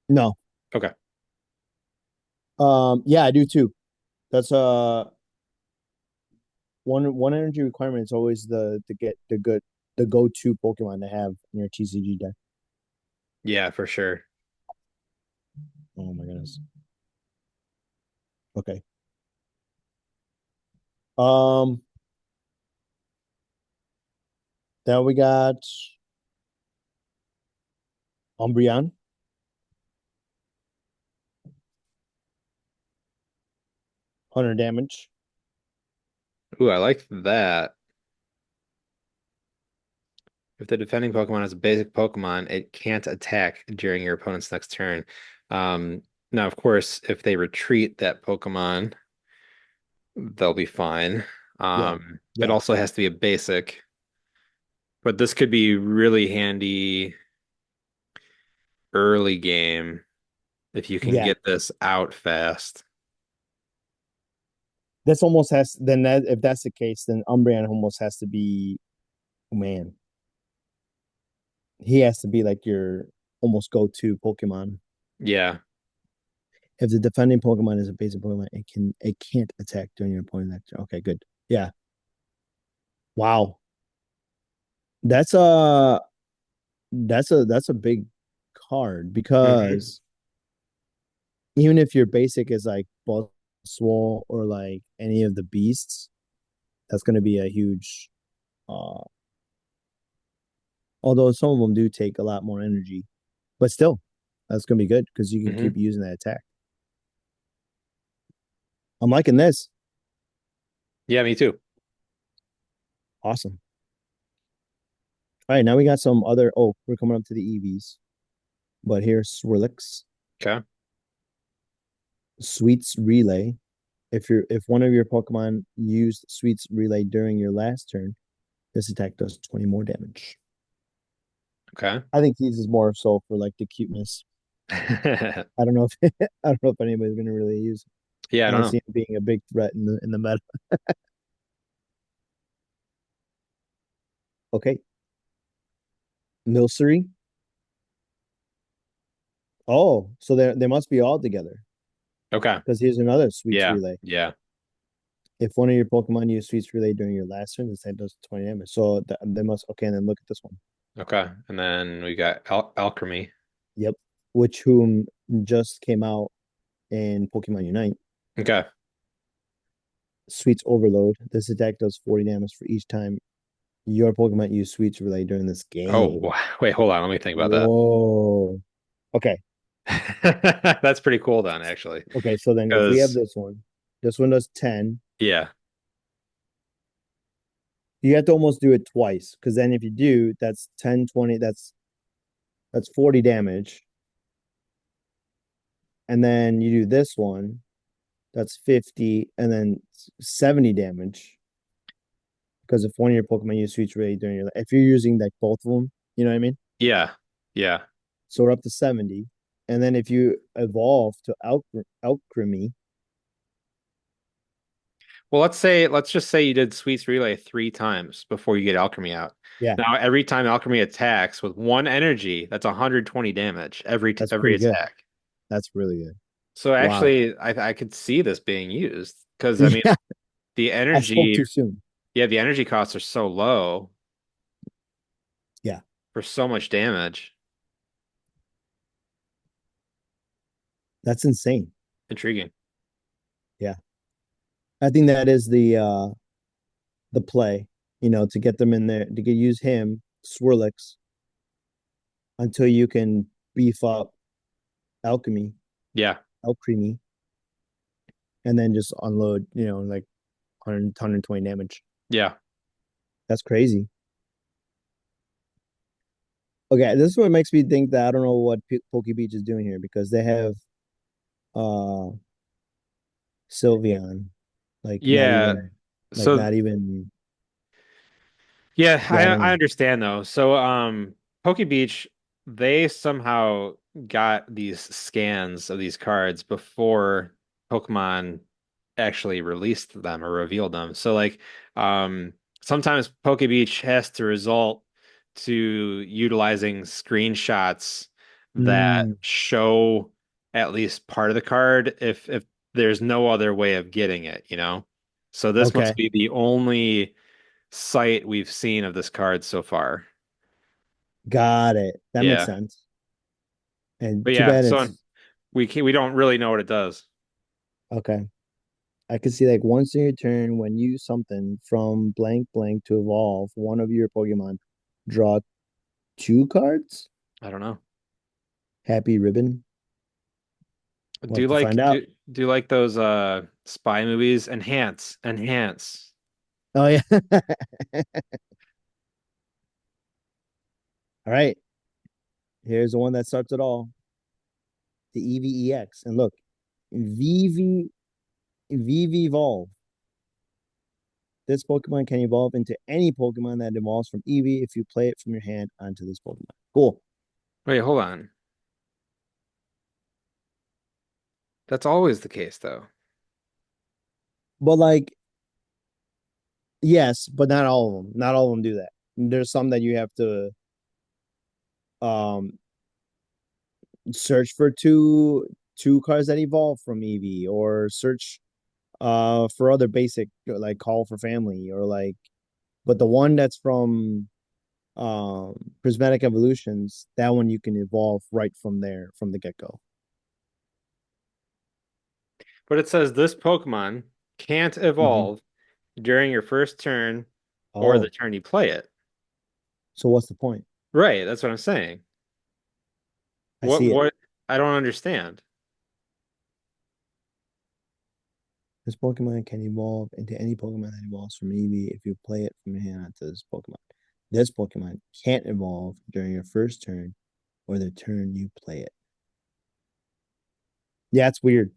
no. Okay. Yeah, I do too. That's one energy requirement is always the get the go-to Pokemon to have in your TCG deck. Yeah, for sure. Oh my goodness. Okay. Um, then we got Umbreon. 100 damage. Ooh, I like that. If the defending Pokemon is a basic Pokemon, it can't attack during your opponent's next turn. Now, of course, if they retreat that Pokemon, they'll be fine. Yeah. It Yeah. also has to be a basic, but this could be really handy early game if you can Yeah. get this out fast. This almost has then that if that's the case, then Umbreon almost has to be, oh, man. He has to be like your almost go-to Pokemon. Yeah. If the defending Pokemon is a basic Pokemon, it can't attack during your opponent's next turn. Okay, good. Yeah. Wow. That's a that's a big card Hmm. because even if your basic is like Buzzwole or like any of the beasts, that's going to be a huge. Uh, although some of them do take a lot more energy, but still, that's going to be good because you can Hmm. keep using that attack. I'm liking this. Yeah, me too. Awesome. All right, now we got some other. Oh, we're coming up to the EVs, but here's Swirlix, Okay. Sweets Relay. If one of your Pokemon used Sweets Relay during your last turn, this attack does 20 more damage. Okay. I think these is more so for like the cuteness. I don't know if I don't know if anybody's gonna really use. Yeah, I I don't don't know. see him being a big threat in the meta. Okay, Milcery. Oh, so they must be all together Okay. because here's another Sweets Yeah. Relay. Yeah. If one of your Pokemon used Sweets Relay during your last turn, this attack does 20 damage. So they must. Okay, and then look at this one. Okay. And then we got Alchemy. Yep, which whom just came out in Pokemon Unite. Okay. Sweets Overload. This attack does 40 damage for each time your Pokemon use Sweets Relay during this Oh, game. wait, hold on. Let me think about Whoa. Okay. that. That's pretty cool then, actually. Okay. So then if we have Because, this one does 10. yeah. You have to almost do it twice because then if you do, that's 10, 20, that's 40 damage. And then you do this one, that's 50, and then 70 damage. Because if one of your Pokemon use Sweets Relay during your, if you're using like both of them, you know what I mean? Yeah. Yeah. So we're up to 70. And then if you evolve to Alchemy, Well, let's just say you did Sweets Relay 3 times before you get Alchemy out. yeah, Now, every time Alchemy attacks with one energy, that's 120 damage that's every pretty good. attack. That's really good. So Wow. actually, I could see this being used because I mean Yeah, the I spoke energy, too soon. yeah, the energy costs are so low Yeah, for so much damage. that's insane. Intriguing. Yeah. I think that is the play, to get them in there to use him, Swirlix, until you can beef up Alchemy, Yeah. Alchemy, and then just unload, like 120 damage. Yeah. That's crazy. Okay, this is what makes me think that I don't know what Poke Beach is doing here because they have uh Sylveon, like not Yeah. even like So not even yeah, yeah, I don't I know. understand though. So Poke Beach, they somehow got these scans of these cards before Pokemon actually released them or revealed them. So like sometimes Poke Beach has to result to utilizing screenshots that Mm, show at least part of the card if there's no other way of getting it, you know? So this must okay, be the only sight we've seen of this card so far. got it. That makes Yeah. sense. And But too yeah, bad so it's we don't really know what it does. okay. I could see like once in your turn when you use something from blank blank to evolve one of your Pokemon, draw two cards. I don't know. Happy Ribbon. We'll have to find out. Do you like those spy movies? Enhance, enhance. Oh yeah. All right. Here's the one that starts it all. The EVEX. And look, VV Evolve. This Pokemon can evolve into any Pokemon that evolves from Eevee if you play it from your hand onto this Pokemon. Cool. Wait, hold on. That's always the case though. But like, yes, but not all of them. Not all of them do that. There's some that you have to um search for two cards that evolve from Eevee, or search for other basic like call for family, or like, but the one that's from Prismatic Evolutions, that one you can evolve right from there from the get-go. But it says this Pokemon can't Mm-hmm. evolve during your first turn or the Oh, turn you play it. so what's the point? Right, that's what I'm saying. I see it. What I don't understand. This Pokemon can evolve into any Pokemon that evolves from Eevee if you play it from your hand onto this Pokemon. This Pokemon can't evolve during your first turn or the turn you play it. Yeah, it's weird.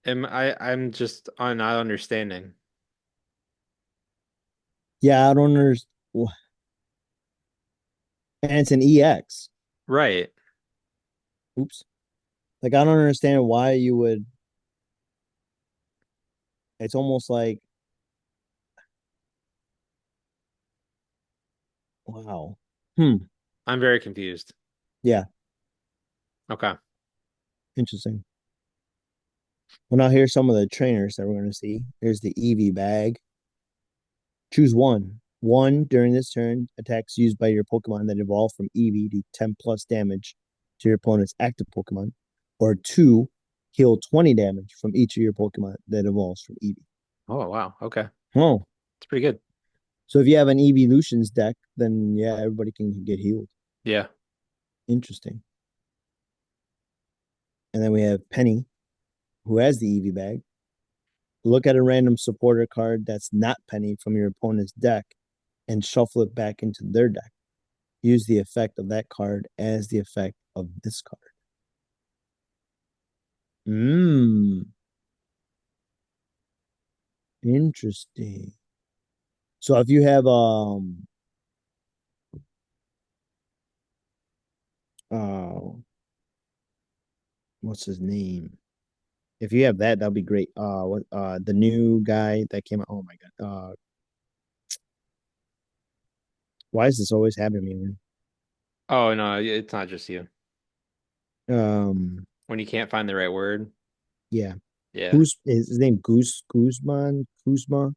I'm just not understanding. Yeah, I don't understand. And it's an EX. Right. Oops. Like, I don't understand why you would. It's almost like, wow. Hmm. I'm very confused. Yeah, Okay. interesting. Well, now here's some of the trainers that we're going to see. Here's the Eevee bag. Choose one. One during this turn, attacks used by your Pokemon that evolve from Eevee do 10 plus damage to your opponent's active Pokemon. Or two, heal 20 damage from each of your Pokemon that evolves from Eevee. Oh, wow. Okay. Oh, It's pretty good. so if you have an Eeveelutions deck, then yeah, everybody can get healed. Yeah. Interesting. And then we have Penny, who has the Eevee bag. Look at a random supporter card that's not Penny from your opponent's deck and shuffle it back into their deck. Use the effect of that card as the effect of this card. Mmm, interesting. So if you have uh what's his name? If you have that, that'll be great. What the new guy that came out? Oh my god. Why is this always happening to me? Oh, no, it's not just you. When you can't find the right word. Yeah. Yeah. Who's is his name? Kuzma?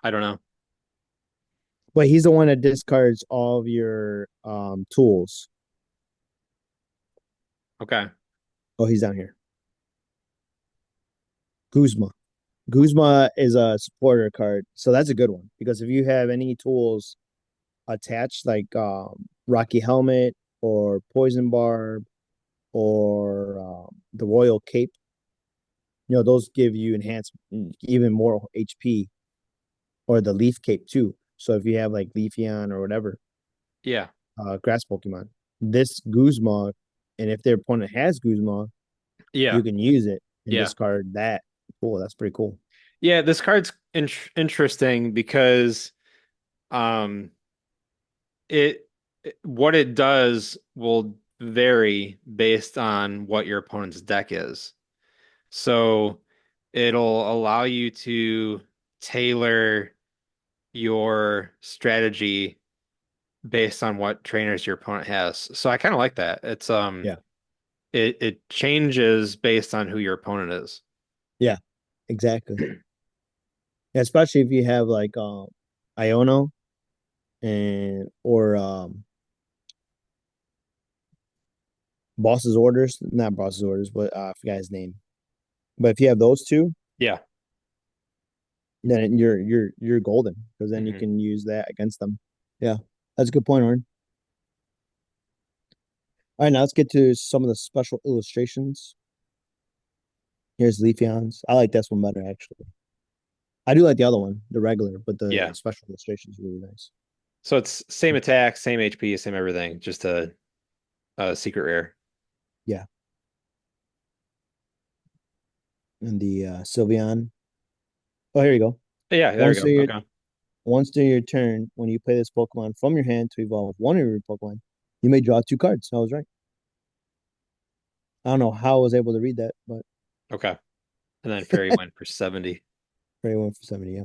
I don't know. But he's the one that discards all of your tools. Okay. Oh, he's down here. Guzma. Guzma is a supporter card, so that's a good one because if you have any tools attached, like Rocky Helmet or Poison Barb or the Royal Cape, those give you enhanced even more HP, or the Leaf Cape too. So if you have like Leafeon or whatever, Yeah. grass Pokemon, this Guzma, and if their opponent has Guzma, Yeah. you can use it and Yeah. discard that. Cool, that's pretty cool. Yeah, this card's interesting because um it what it does will vary based on what your opponent's deck is. So it'll allow you to tailor your strategy based on what trainers your opponent has. So I kind of like that. Yeah, It changes based on who your opponent is. yeah, exactly. Yeah, especially if you have like Iono and or Boss's Orders, not Boss's Orders, but I forgot his name. But if you have those two, Yeah. then you're golden because then you Hmm. can use that against them. Yeah, that's a good point, Orin. All right, now let's get to some of the special illustrations. Here's Leafeons. I like this one better actually. I do like the other one, the regular, but the Yeah. special illustration is really nice. So it's same attack, same HP, same everything, just a secret rare. Yeah. And the Sylveon. Oh, here you go. Yeah, there we Once go. through your Okay. once during your turn, when you play this Pokemon from your hand to evolve one of your Pokemon, you may draw two cards. I was right. I don't know how I was able to read that, but Okay. And then Fairy went for 70. very one for 70. Yeah.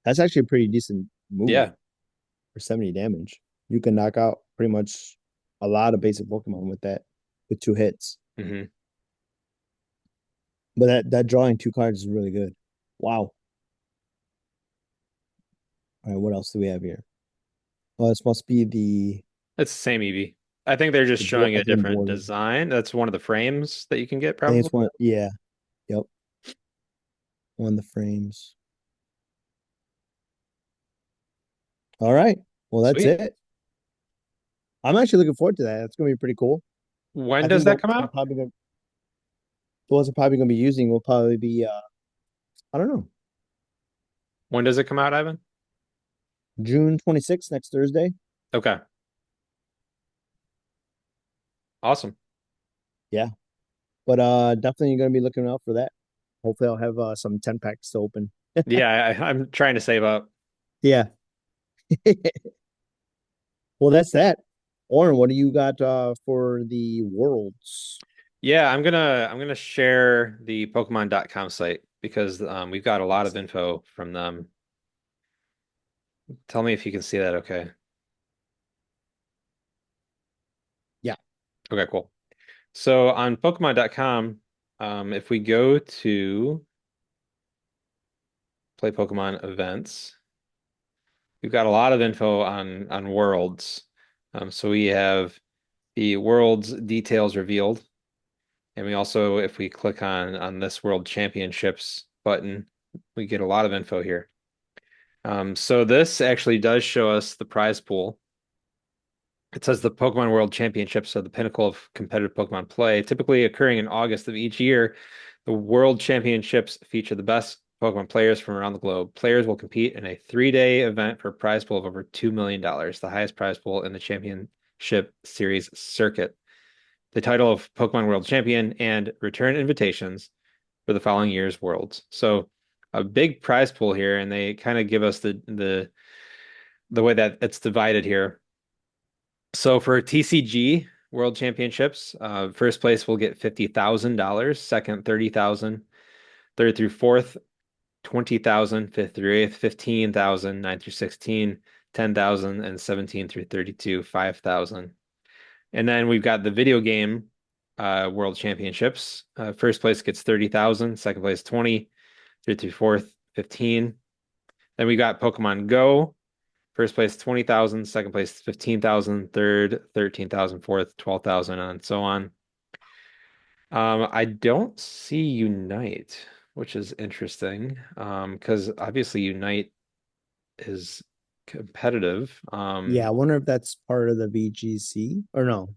That's actually a pretty decent move Yeah. for 70 damage. You can knock out pretty much a lot of basic Pokemon with that, with two hits. Hmm. But that drawing two cards is really good. Wow. All right, what else do we have here? Oh, this must be It's the same Eevee. I think they're just showing I a think different board. design. That's one of the frames that you can get I think probably. it's one. Yeah. Yep. One of the frames. All right. Well, that's Sweet. it. I'm actually looking forward to that. That's gonna be pretty cool. When I does think that come out? the ones I'm probably gonna be using will probably be I don't know, When does it come out, Ivan? June 26th, next Thursday. Okay. Awesome. Yeah. But definitely gonna be looking out for that. Hopefully I'll have some 10 packs to open. Yeah, I'm trying to save up. Yeah. Well, that's that. Orin, what do you got for the worlds? Yeah, I'm gonna share the Pokemon.com site because we've got a lot of info from them. Tell me if you can see that okay. Yeah. Okay, cool. So on Pokemon.com, if we go to play Pokemon events, we've got a lot of info on worlds. So we have the world's details revealed, and we also, if we click on this World Championships button, we get a lot of info here. So this actually does show us the prize pool. It says the Pokemon World Championships are the pinnacle of competitive Pokemon play, typically occurring in August of each year. The World Championships feature the best Pokemon players from around the globe. Players will compete in a 3-day event for a prize pool of over $2 million, the highest prize pool in the championship series circuit. The title of Pokemon World Champion and return invitations for the following year's Worlds. So a big prize pool here, and they kind of give us the way that it's divided here. So for TCG World Championships, first place will get $50,000, second 30,000, third through fourth 20,000, fifth through eighth 15,000, ninth through 16 10,000, and 17 through 32 5,000. And then we've got the video game World Championships. First place gets 30,000, second place 20, third through fourth 15. Then we got Pokemon Go. First place 20,000, second place 15,000, third 13,000, fourth 12,000, and so on. I don't see Unite, which is interesting, because obviously Unite is competitive. Yeah, I wonder if that's part of the VGC or no.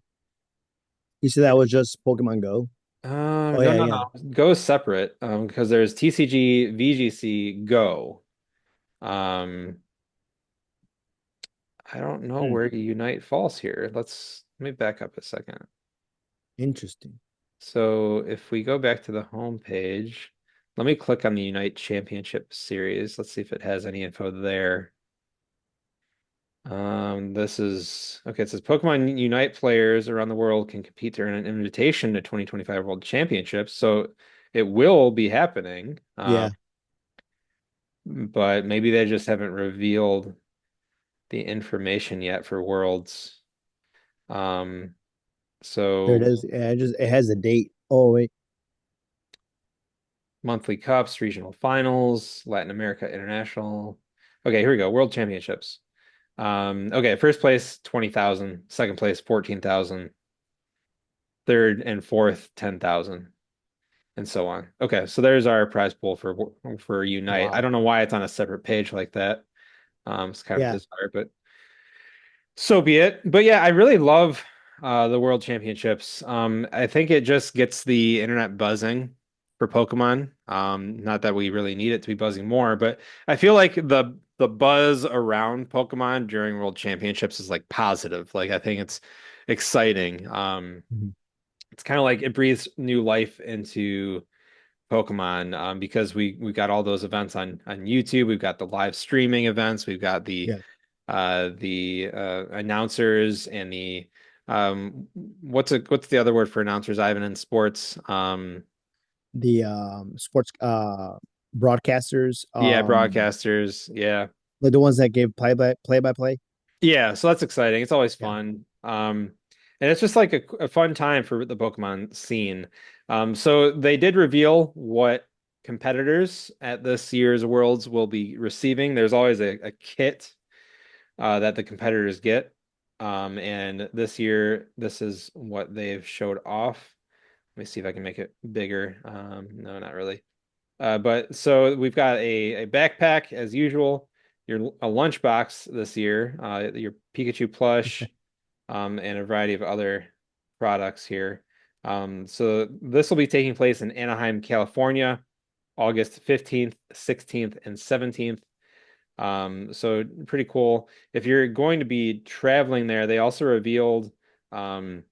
You said that was just Pokemon Go. Oh No, yeah, no, yeah. no. Go is separate, because there's TCG, VGC, Go. Um, I don't know Hmm. where Unite falls here. Let me back up a second. Interesting. So if we go back to the home page, let me click on the Unite Championship series. Let's see if it has any info there. This is okay. It says Pokemon Unite players around the world can compete to earn an invitation to 2025 World Championships. So it will be happening. Yeah, But maybe they just haven't revealed the information yet for Worlds. Um, there it so is. Yeah, it has a date. Oh wait. monthly cups, regional finals, Latin America International. Okay, here we go. World Championships. Okay, first place 20,000, second place 14,000, third and fourth 10,000, and so on. Okay, so there's our prize pool for Unite. I Wow. don't know why it's on a separate page like that. It's kind of Yeah. bizarre, but so be it. But yeah, I really love the World Championships. I think it just gets the internet buzzing. for Pokemon. Not that we really need it to be buzzing more, but I feel like the buzz around Pokemon during World Championships is like positive. Like I think it's exciting. Mhm. It's kind of like it breathes new life into Pokemon because we got all those events on YouTube. We've got the live streaming events. We've got Yeah. the announcers and the what's the other word for announcers, Ivan, in sports? The sports broadcasters, Yeah, broadcasters. Yeah. like the ones that give play by play. Yeah, so that's exciting. It's always Yeah. fun. And it's just like a fun time for the Pokemon scene. So they did reveal what competitors at this year's Worlds will be receiving. There's always a kit that the competitors get. And this year, this is what they've showed off. Let me see if I can make it bigger. No, not really. But so we've got a backpack as usual, your a lunchbox this year, your Pikachu plush, and a variety of other products here. So this will be taking place in Anaheim, California, August 15th, 16th, and 17th. So pretty cool. If you're going to be traveling there, they also revealed um,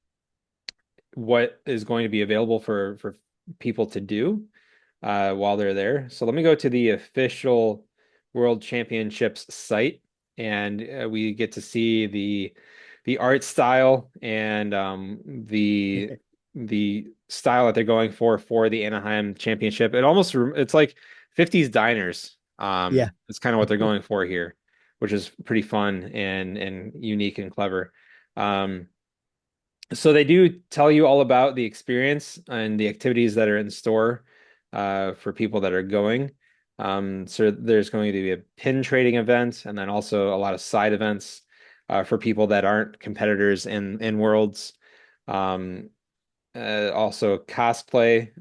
what is going to be available for people to do while they're there. So let me go to the official World Championships site, and we get to see the art style and the style that they're going for the Anaheim Championship. It's like 50s diners. Yeah. It's kind of what they're going for here, which is pretty fun and unique and clever. Um, so they do tell you all about the experience and the activities that are in store for people that are going. So there's going to be a pin trading event and then also a lot of side events for people that aren't competitors in Worlds. Um, Also cosplay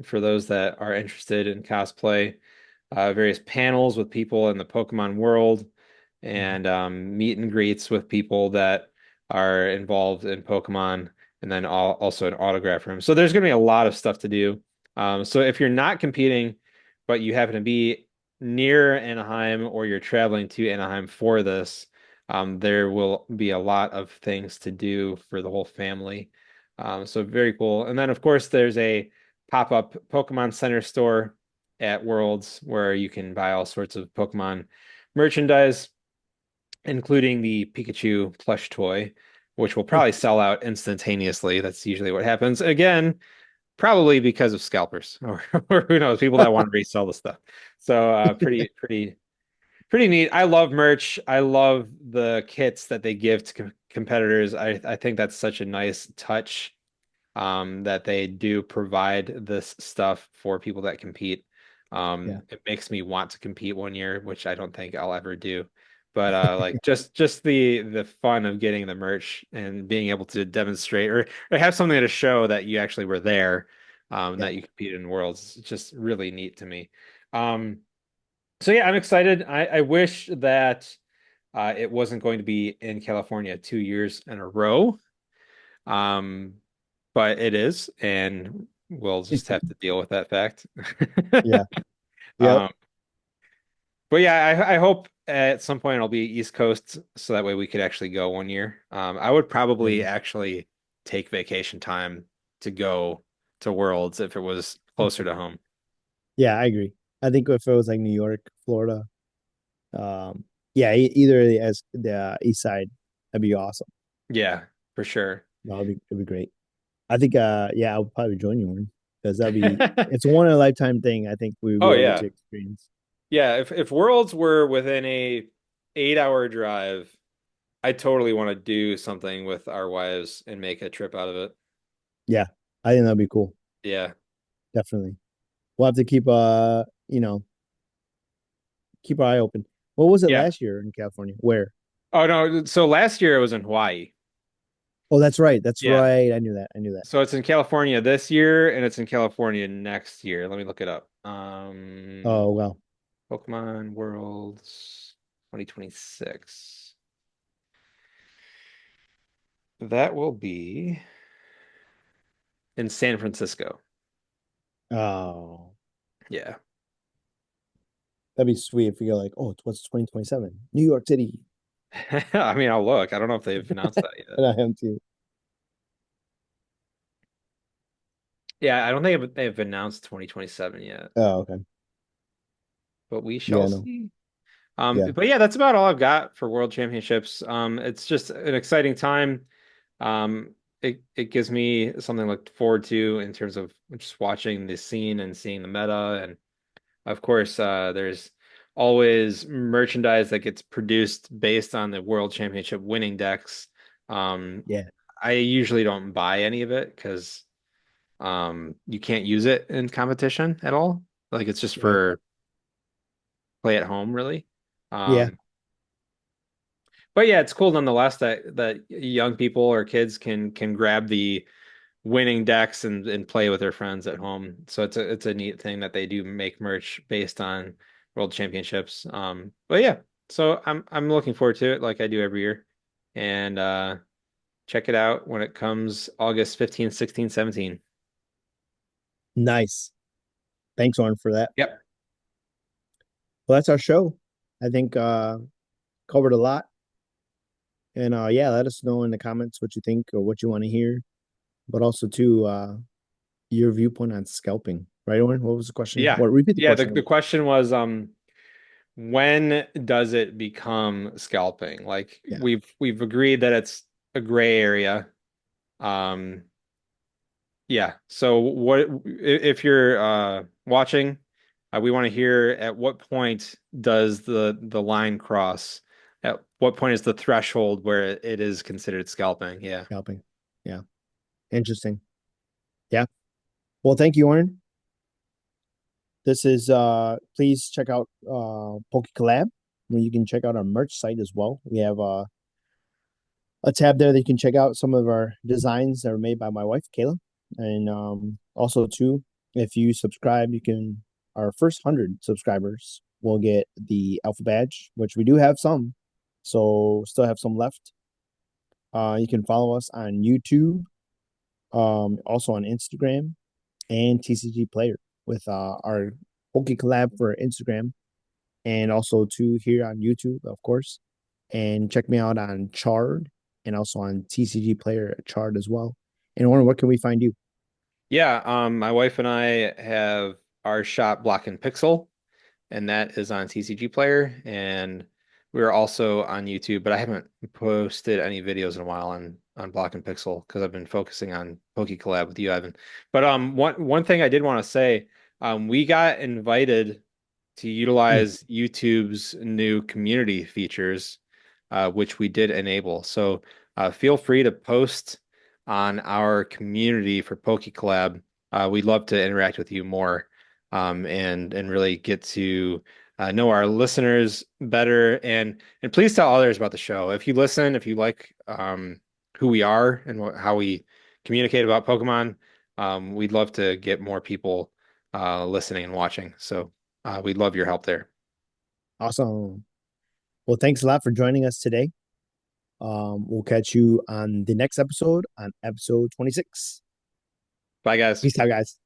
for those that are interested in cosplay. Various panels with people in the Pokemon world Mhm. and meet and greets with people that are involved in Pokemon, and then also an autograph room. So there's going to be a lot of stuff to do. So if you're not competing, but you happen to be near Anaheim or you're traveling to Anaheim for this, there will be a lot of things to do for the whole family. So very cool. And then, of course, there's a pop-up Pokemon Center store at Worlds where you can buy all sorts of Pokemon merchandise, including the Pikachu plush toy, which will probably sell out instantaneously. That's usually what happens. Again, probably because of scalpers or who knows, people that want to resell the stuff. So pretty neat. I love merch. I love the kits that they give to competitors. I think that's such a nice touch that they do provide this stuff for people that compete. Yeah. It makes me want to compete one year, which I don't think I'll ever do. But like just the fun of getting the merch and being able to demonstrate or have something to show that you actually were there, Yeah. that you competed in Worlds. It's just really neat to me. Um, so yeah, I'm excited. I wish that it wasn't going to be in California 2 years in a row. Um, but it is, and we'll just have to deal with that fact. Yeah. Yep. Um, but yeah, I hope at some point it'll be East Coast so that way we could actually go one year. I would probably Maybe. actually take vacation time to go to Worlds if it was closer to home. Yeah, I agree. I think if it was like New York, Florida, yeah, either as the east side, that'd be awesome. Yeah, for sure. It'd be great. I think yeah, I'll probably join you one because that'd be it's a one in a lifetime thing. I think we Oh will get yeah. to experience. Yeah, if Worlds were within a 8 hour drive, I totally want to do something with our wives and make a trip out of it. Yeah, I think that'd be cool. Yeah. Definitely. We'll have to keep keep our eye open. What was it Yeah. last year in California? Where? Oh no, so last year it was in Hawaii. Oh, that's right. That's Yeah. right. I knew that. I knew that. So it's in California this year and it's in California next year. Let me look it up. Oh, well. Pokemon Worlds 2026. That will be in San Francisco. Oh, Yeah. that'd be sweet if you go like, oh, what's 2027? New York City. I mean, I'll look. I don't know if they've announced that yet. And I am too. Yeah, I don't think they've announced 2027 yet, Oh, okay. but we shall Yeah, no. see. Yeah. But yeah, that's about all I've got for World Championships. It's just an exciting time. It gives me something to look forward to in terms of just watching the scene and seeing the meta. And of course, there's always merchandise that gets produced based on the World Championship winning decks. Um, Yeah. I usually don't buy any of it because you can't use it in competition at all. Like it's just Right. for play at home, really. Yeah. Um, but yeah, it's cool nonetheless that young people or kids can grab the winning decks and play with their friends at home. So it's a neat thing that they do make merch based on World Championships. But yeah, so I'm looking forward to it like I do every year. And check it out when it comes August 15th, 16th, 17th. Nice. Thanks, Orin, for that. Yep. Well, that's our show. I think covered a lot. And yeah, let us know in the comments what you think or what you want to hear. But also too, your viewpoint on scalping. Right, Orin? What was the question? Yeah. What repeat the Yeah, the, question the again? question was when does it become scalping? Like Yeah, we've agreed that it's a gray area. Um Yeah. So what if you're watching, we want to hear at what point does the line cross? At what point is the threshold where it is considered scalping? Yeah. scalping. Yeah. Interesting. Yeah. Well, thank you, Orin. This is please check out Poké Collab where you can check out our merch site as well. We have a tab there that you can check out some of our designs that are made by my wife, Kayla. And also too, if you subscribe, you can our first 100 subscribers will get the alpha badge, which we do have some. So still have some left. You can follow us on YouTube, also on Instagram and TCG Player with our Poke Collab for Instagram and also too here on YouTube, of course. And check me out on Chard and also on TCG Player Chard as well. And Warren, what can we find you? Yeah, my wife and I have our shop Block and Pixel, and that is on TCG Player, and we're also on YouTube, but I haven't posted any videos in a while on Block and Pixel because I've been focusing on Poké Collab with you, Ivan. But one thing I did want to say, we got invited to Hmm, utilize YouTube's new community features, which we did enable. So feel free to post on our community for Poké Collab. We'd love to interact with you more and really get to know our listeners better and please tell others about the show. If you listen, if you like who we are and how we communicate about Pokemon, we'd love to get more people listening and watching. So we'd love your help there. awesome. Well, thanks a lot for joining us today. We'll catch you on the next episode on episode 26. Bye, guys. Peace out, guys.